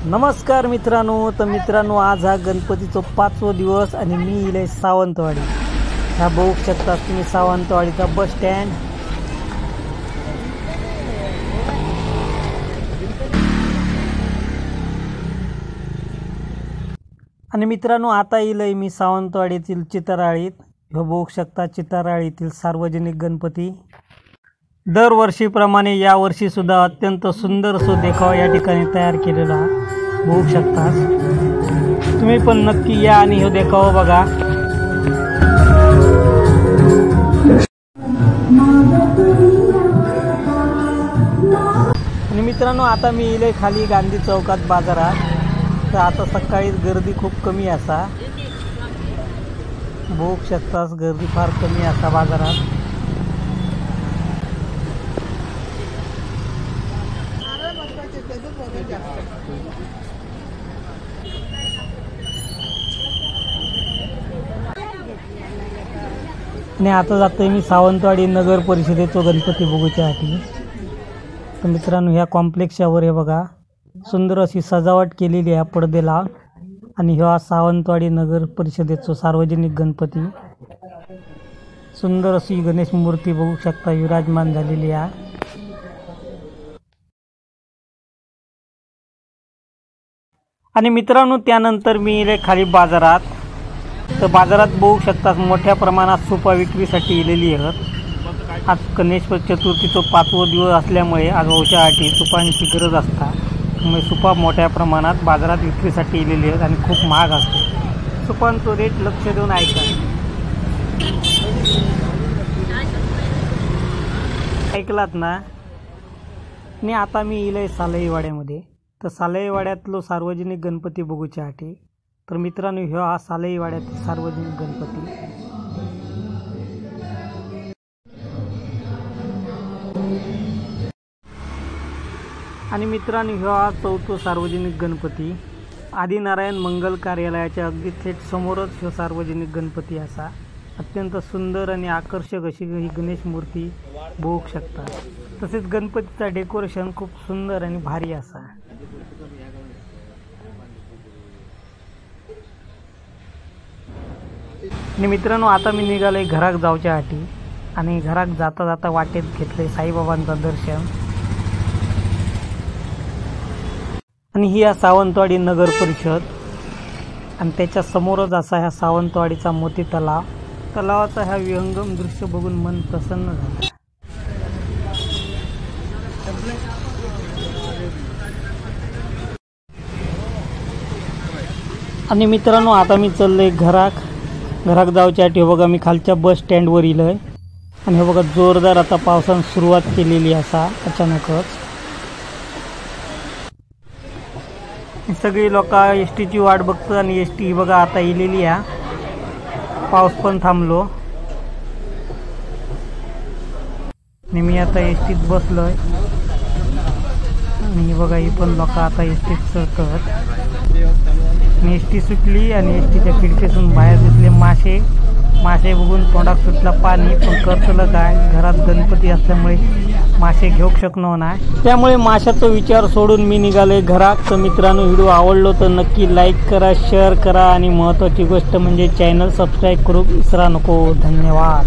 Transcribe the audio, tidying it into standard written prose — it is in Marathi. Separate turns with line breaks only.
नमस्कार मित्रांनो, तर मित्रांनो आज हा गणपतीचा 5वा दिवस आणि मी इले सावंतवाडी। ह्या बघू शकता तुम्ही सावंतवाडीचा बस स्टँड। आणि मित्रांनो आता इले मी सावंतवाडीतील चितराळीत। हे बघू शकता चितराळीतील सार्वजनिक गणपती। दरवर्षीप्रमाणे या वर्षी सुद्धा अत्यंत सुंदर असं देखावा या ठिकाणी तयार केलेला बघू शकता। तुम्ही पण नक्की या आणि हे देखावा बघा। आणि मित्रांनो आता मी इले खाली गांधी चौकात बाजारात। तर आता सकाळी गर्दी खूप कमी असा बघू शकता, गर्दी फार कमी असा बाजारात। आणि आता जातोय मी सावंतवाडी नगर परिषदेचा गणपती बघूच्यासाठी। तर मित्रांनो ह्या कॉम्प्लेक्सवर हे बघा सुंदर अशी सजावट केलेली आहे पडदेला। आणि ह्या सावंतवाडी नगर परिषदेचा सार्वजनिक गणपती सुंदर अशी गणेश मूर्ती बघू शकता विराजमान झालेली आहे। आणि मित्रांनो त्यानंतर मी इले खाली बाजारात। तर बाजारात बघू शकता मोठ्या प्रमाणात सुपा विक्रीसाठी इलेली आहेत। आज गणेश चतुर्थीचा 5वा दिवस असल्यामुळे आज औषधासाठी सुपांची गरज असता, त्यामुळे सुपा मोठ्या प्रमाणात बाजारात विक्रीसाठी इलेली आहेत आणि खूप महाग असते। सुपांचा रेट लक्ष देऊन ऐका। ऐकलात ना। आणि आता मी इले सालईवाड्यामध्ये। तर सालईवाड्यातलो सार्वजनिक गणपती बघूच्यासाठी। तर मित्रांनो ह्यो हा सालईवाड्यातील सार्वजनिक गणपती। आणि मित्रांनो ह्यो हा 4था सार्वजनिक गणपती। आदिनारायण मंगल कार्यालयाच्या अगदी थेट समोरच ह्यो सार्वजनिक गणपती असा। अत्यंत सुंदर आणि आकर्षक अशी ही गणेश मूर्ती बघू शकता। तसेच गणपतीचा डेकोरेशन खूप सुंदर आणि भारी असा। आणि मित्रांनो आता मी निघालोय घराक जाऊच्यासाठी। आणि घराक जाता जाता वाटेत घेतले साईबाबांचं दर्शन। आणि ही या सावंतवाडी नगर परिषद आणि त्याच्या समोरच असा ह्या सावंतवाडीचा मोती तलाव। तलावाचा ह्या विहंगम दृश्य बघून मन प्रसन्न झालं। आणि मित्रांनो आता मी चाललोय घराक जाऊच्यासाठी। बघा मी खालच्या बस स्टँडवर इलोय आणि हे बघा जोरदार आता पावसाने सुरुवात केलेली असा अचानकच। सगळी लोक एसटीची वाट बघतात आणि एसटी बघा आता इलेली आहे। पाऊस पण थांबलो आणि मी आता एसटीत बसलोय। आणि बघा ही पण लोक आता एसटीत चढतात। आणि एसटी सुटली आणि एसटीच्या खिडकीतून बाहेर दिसले मासे बघून तोंडात सुटला पाणी। पण करतलं काय, घरात गणपती असल्यामुळे मासे घेऊ शकलो नाही, त्यामुळे माशाचा विचार सोडून मी निघालोय घरात। तर मित्रांनो व्हिडिओ आवडलो तर नक्की लाईक करा, शेअर करा आणि महत्त्वाची गोष्ट म्हणजे चॅनल सबस्क्राईब करू विसरा नको। धन्यवाद।